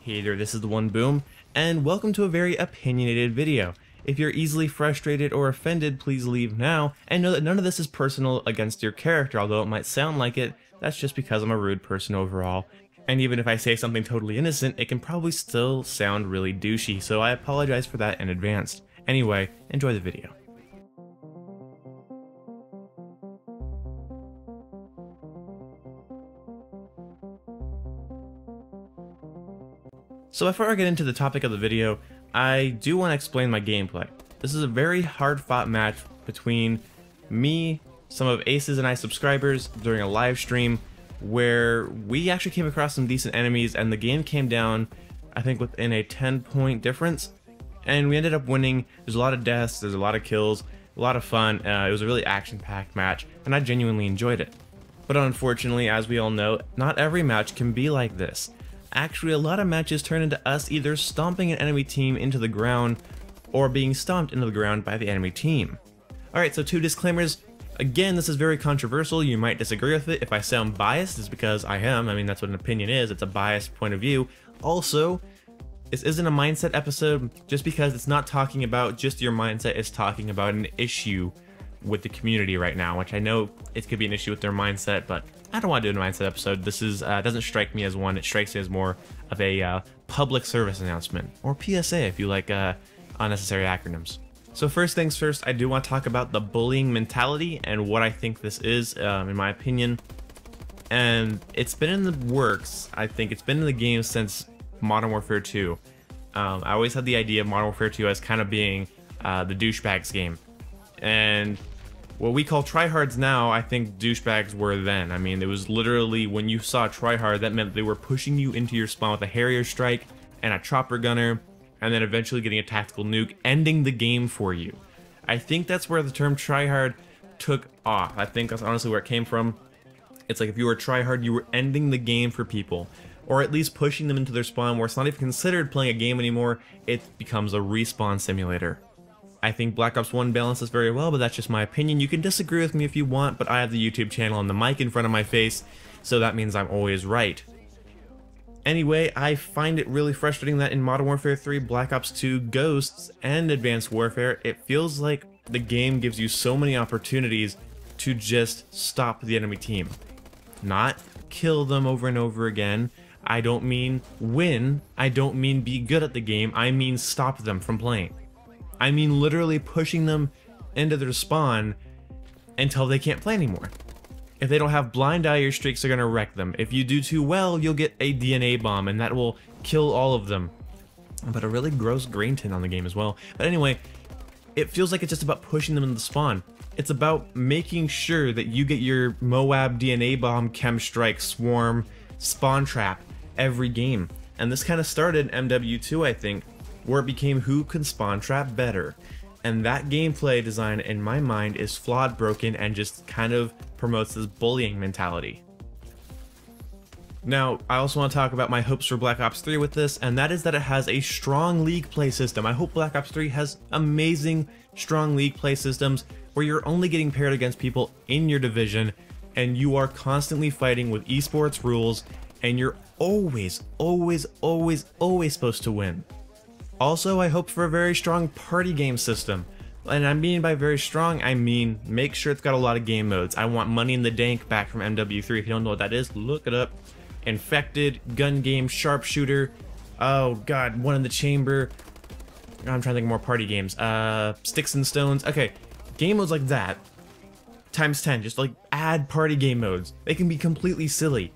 Hey there, this is the One Boom, and welcome to a very opinionated video. If you're easily frustrated or offended, please leave now, and know that none of this is personal against your character, although it might sound like it. That's just because I'm a rude person overall. And even if I say something totally innocent, it can probably still sound really douchey, so I apologize for that in advance. Anyway, enjoy the video. So before I get into the topic of the video, I do want to explain my gameplay. This is a very hard fought match between me, some of Ace's and I subscribers during a live stream where we actually came across some decent enemies and the game came down, I think within a 10-point difference, and we ended up winning. There's a lot of deaths, there's a lot of kills, a lot of fun. It was a really action-packed match and I genuinely enjoyed it. But unfortunately, as we all know, not every match can be like this. Actually, a lot of matches turn into us either stomping an enemy team into the ground or being stomped into the ground by the enemy team. Alright, so 2 disclaimers. Again, this is very controversial. You might disagree with it. If I sound biased, it's because I am. I mean, that's what an opinion is. It's a biased point of view. Also, this isn't a mindset episode just because it's not talking about just your mindset. It's talking about an issue with the community right now, which I know it could be an issue with their mindset, but I don't want to do a mindset episode. This is doesn't strike me as one. It strikes me as more of a public service announcement, or PSA if you like unnecessary acronyms. So first things first, I do want to talk about the bullying mentality and what I think this is, in my opinion. And it's been in the works. I think it's been in the game since Modern Warfare 2. I always had the idea of Modern Warfare 2 as kind of being the douchebags game. And what we call tryhards now, I think douchebags were then. I mean, it was literally when you saw tryhard, that meant they were pushing you into your spawn with a Harrier strike and a chopper gunner, and then eventually getting a tactical nuke, ending the game for you. I think that's where the term tryhard took off. I think that's honestly where it came from. It's like if you were tryhard, you were ending the game for people, or at least pushing them into their spawn where it's not even considered playing a game anymore. It becomes a respawn simulator. I think Black Ops 1 balances very well, but that's just my opinion. You can disagree with me if you want, but I have the YouTube channel and the mic in front of my face, so that means I'm always right. Anyway, I find it really frustrating that in Modern Warfare 3, Black Ops 2, Ghosts, and Advanced Warfare, it feels like the game gives you so many opportunities to just stop the enemy team. Not kill them over and over again. I don't mean win. I don't mean be good at the game. I mean stop them from playing. I mean literally pushing them into their spawn until they can't play anymore. If they don't have blind eye, your streaks are going to wreck them. If you do too well, you'll get a DNA bomb and that will kill all of them. But a really gross grain tin on the game as well. But anyway, it feels like it's just about pushing them into the spawn. It's about making sure that you get your Moab DNA bomb, chem strike, swarm, spawn trap every game. And this kind of started MW2, I think, where it became who can spawn trap better. And that gameplay design in my mind is flawed, broken, and just kind of promotes this bullying mentality. Now, I also want to talk about my hopes for Black Ops 3 with this, and that is that it has a strong league play system. I hope Black Ops 3 has amazing, strong league play systems where you're only getting paired against people in your division, and you are constantly fighting with esports rules, and you're always, always, always, always supposed to win. Also, I hope for a very strong party game system. And I mean by very strong, I mean make sure it's got a lot of game modes. I want Money in the Dank back from MW3. If you don't know what that is, look it up. Infected, gun game, sharpshooter. Oh god, One in the Chamber. I'm trying to think of more party games. Sticks and Stones. Okay, game modes like that times 10. Just like add party game modes. They can be completely silly,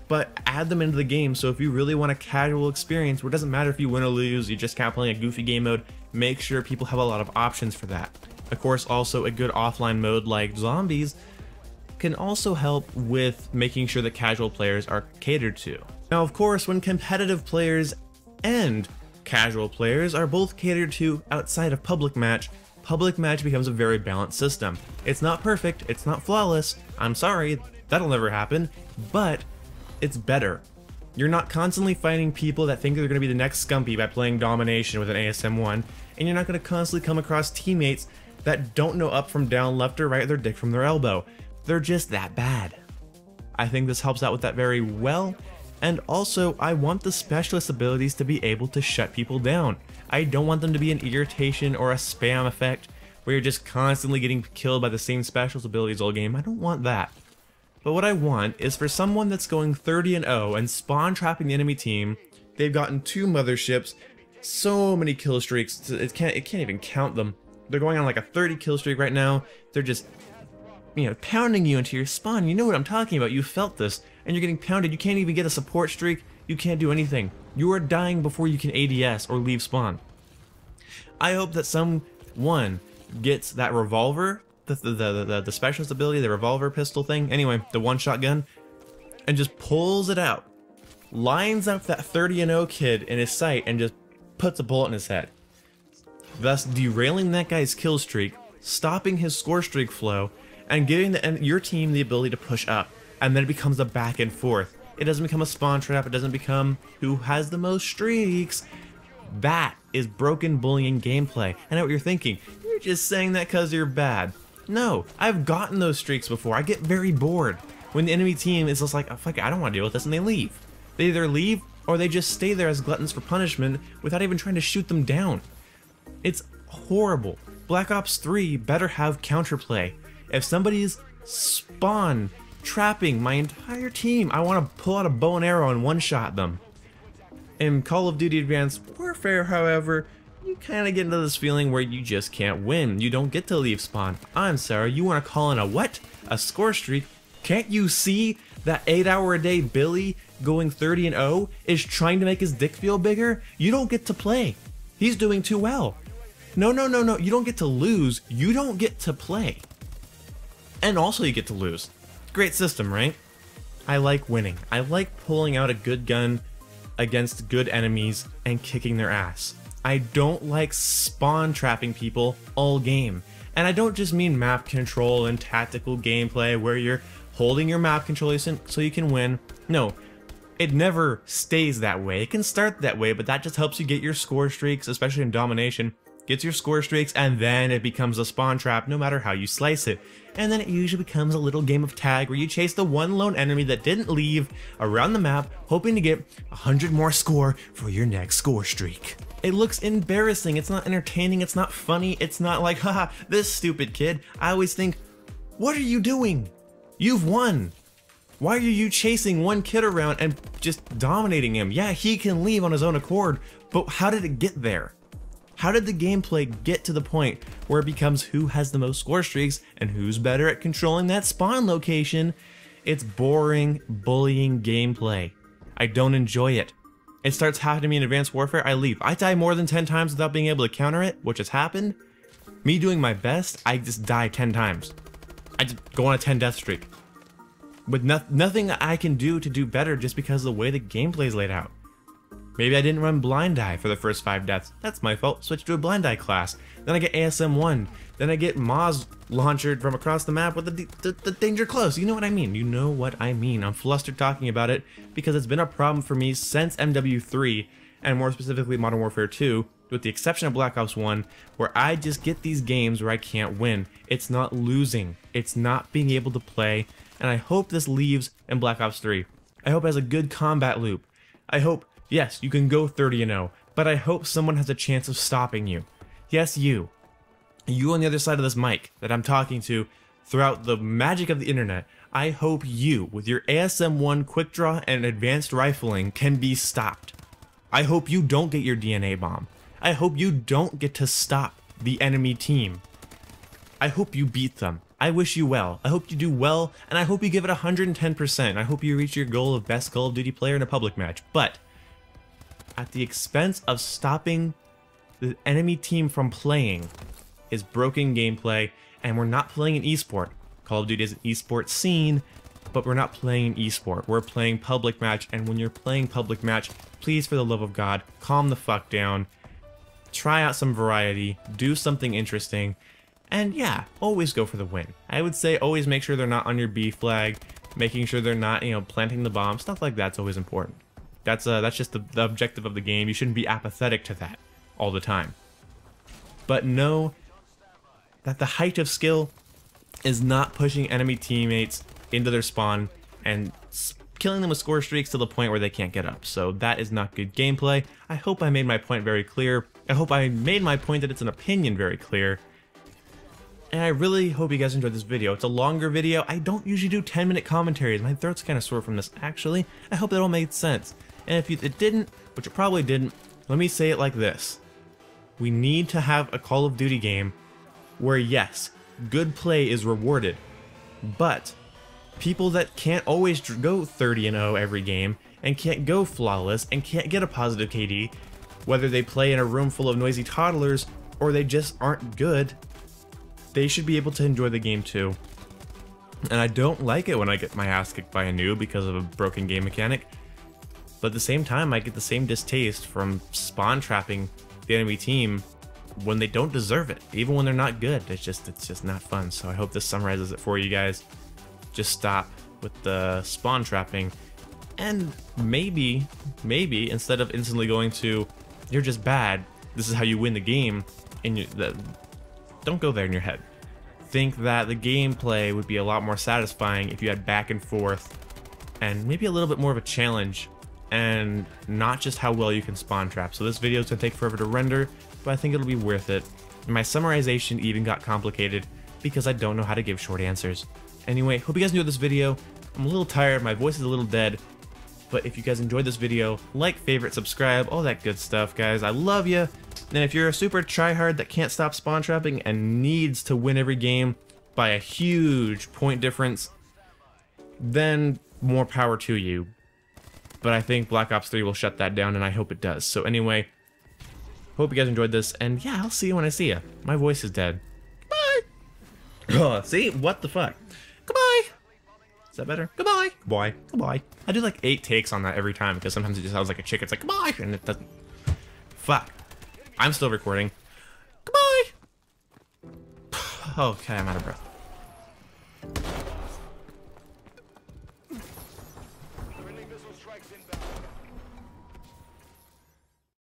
but add them into the game. So if you really want a casual experience where it doesn't matter if you win or lose, you just can't play a goofy game mode, make sure people have a lot of options for that. Of course, also a good offline mode like zombies can also help with making sure that casual players are catered to. Now, of course, when competitive players and casual players are both catered to outside of public match becomes a very balanced system. It's not perfect, it's not flawless, I'm sorry, that'll never happen, but it's better. You're not constantly fighting people that think they're going to be the next Scumpy by playing Domination with an ASM-1, and you're not going to constantly come across teammates that don't know up from down, left or right, their dick from their elbow. They're just that bad. I think this helps out with that very well, And also, I want the specialist abilities to be able to shut people down. I don't want them to be an irritation or a spam effect where you're just constantly getting killed by the same specialist abilities all game. I don't want that. But what I want is for someone that's going 30-0 and spawn trapping the enemy team. They've gotten 2 motherships, so many kill streaks, it can't even count them. They're going on like a 30 kill streak right now. They're just, you know, pounding you into your spawn. You know what I'm talking about. You felt this, and you're getting pounded. You can't even get a support streak. You can't do anything. You are dying before you can ADS or leave spawn. I hope that someone gets that revolver, the specialist ability, the revolver pistol thing, anyway, the one-shot gun, and just pulls it out, lines up that 30-0 kid in his sight, and just puts a bullet in his head, thus derailing that guy's kill streak, stopping his score streak flow, and giving your team the ability to push up. And then it becomes a back and forth. It doesn't become a spawn trap. It doesn't become who has the most streaks. That is broken bullying gameplay. I know what you're thinking. You're just saying that because you're bad. No, I've gotten those streaks before. I get very bored when the enemy team is just like, oh, fuck it, I don't want to deal with this, and they leave. They either leave or they just stay there as gluttons for punishment without even trying to shoot them down. It's horrible. Black Ops 3 better have counterplay. If somebody's spawn trapping my entire team, I want to pull out a bow and arrow and one-shot them. In Call of Duty Advanced Warfare, however, you kind of get into this feeling where you just can't win. You don't get to leave spawn. I'm sorry, you want to call in a what? A score streak? Can't you see that 8-hour-a-day Billy going 30-0 is trying to make his dick feel bigger? You don't get to play. He's doing too well. No, you don't get to lose. You don't get to play. And also you get to lose. Great system, right? I like winning. I like pulling out a good gun against good enemies and kicking their ass. I don't like spawn trapping people all game. And I don't just mean map control and tactical gameplay where you're holding your map control so you can win. No, it never stays that way. It can start that way, but that just helps you get your score streaks, especially in domination. Gets your score streaks, and then it becomes a spawn trap no matter how you slice it. And then it usually becomes a little game of tag where you chase the one lone enemy that didn't leave around the map, hoping to get 100 more score for your next score streak. It looks embarrassing, it's not entertaining, it's not funny, it's not like, haha, this stupid kid. I always think, what are you doing? You've won. Why are you chasing one kid around and just dominating him? Yeah, he can leave on his own accord, but how did it get there? How did the gameplay get to the point where it becomes who has the most score streaks and who's better at controlling that spawn location? It's boring, bullying gameplay. I don't enjoy it. It starts happening to me in Advanced Warfare, I leave. I die more than 10 times without being able to counter it, which has happened. Me doing my best, I just die 10 times. I just go on a 10 death streak. With nothing I can do to do better just because of the way the gameplay is laid out. Maybe I didn't run Blind Eye for the first 5 deaths. That's my fault. Switch to a Blind Eye class. Then I get ASM-1. Then I get Moz launched from across the map with the danger close. You know what I mean. You know what I mean. I'm flustered talking about it because it's been a problem for me since MW3, and more specifically Modern Warfare 2, with the exception of Black Ops 1, where I just get these games where I can't win. It's not losing. It's not being able to play, and I hope this leaves in Black Ops 3. I hope it has a good combat loop. I hope, yes, you can go 30-0, but I hope someone has a chance of stopping you. Yes, you. You on the other side of this mic that I'm talking to throughout the magic of the internet. I hope you, with your ASM-1 quick draw and advanced rifling, can be stopped. I hope you don't get your DNA bomb. I hope you don't get to stop the enemy team. I hope you beat them. I wish you well. I hope you do well, and I hope you give it 110%. I hope you reach your goal of best Call of Duty player in a public match. But at the expense of stopping the enemy team from playing is broken gameplay, and we're not playing an esport. Call of Duty is an esport scene, but we're not playing an esport. We're playing public match, and when you're playing public match, please, for the love of God, calm the fuck down. Try out some variety, do something interesting, and yeah, always go for the win. I would say always make sure they're not on your B flag, making sure they're not, planting the bomb. Stuff like that's always important. That's just the objective of the game. You shouldn't be apathetic to that all the time. But know that the height of skill is not pushing enemy teammates into their spawn and killing them with score streaks to the point where they can't get up. So that is not good gameplay. I hope I made my point very clear. I hope I made my point that it's an opinion very clear. And I really hope you guys enjoyed this video. It's a longer video. I don't usually do 10-minute commentaries. My throat's kind of sore from this, actually. I hope that all made sense. And if it didn't, which it probably didn't, let me say it like this. We need to have a Call of Duty game where, yes, good play is rewarded, but people that can't always go 30-0 every game and can't go flawless and can't get a positive KD, whether they play in a room full of noisy toddlers or they just aren't good, they should be able to enjoy the game too. And I don't like it when I get my ass kicked by a noob because of a broken game mechanic, but at the same time I get the same distaste from spawn trapping the enemy team when they don't deserve it, even when they're not good. It's just not fun. So I hope this summarizes it for you guys. Just stop with the spawn trapping, and maybe instead of instantly going to "you're just bad, this is how you win the game," don't go there in your head. Think that the gameplay would be a lot more satisfying if you had back and forth and maybe a little bit more of a challenge, and not just how well you can spawn trap. So this video is gonna take forever to render, but I think it'll be worth it. And my summarization even got complicated because I don't know how to give short answers. Anyway, hope you guys enjoyed this video. I'm a little tired, my voice is a little dead, but if you guys enjoyed this video, like, favorite, subscribe, all that good stuff, guys. I love you. And if you're a super tryhard that can't stop spawn trapping and needs to win every game by a huge point difference, then more power to you. But I think Black Ops 3 will shut that down, and I hope it does. So anyway, hope you guys enjoyed this, and yeah, I'll see you when I see you. My voice is dead. Goodbye! See? What the fuck? Goodbye! Is that better? Goodbye! Goodbye. Goodbye. I do like 8 takes on that every time, because sometimes it just sounds like a chick. It's like, goodbye! And it doesn't... Fuck. I'm still recording. Goodbye! Okay, I'm out of breath. Friendly missile strikes inbound.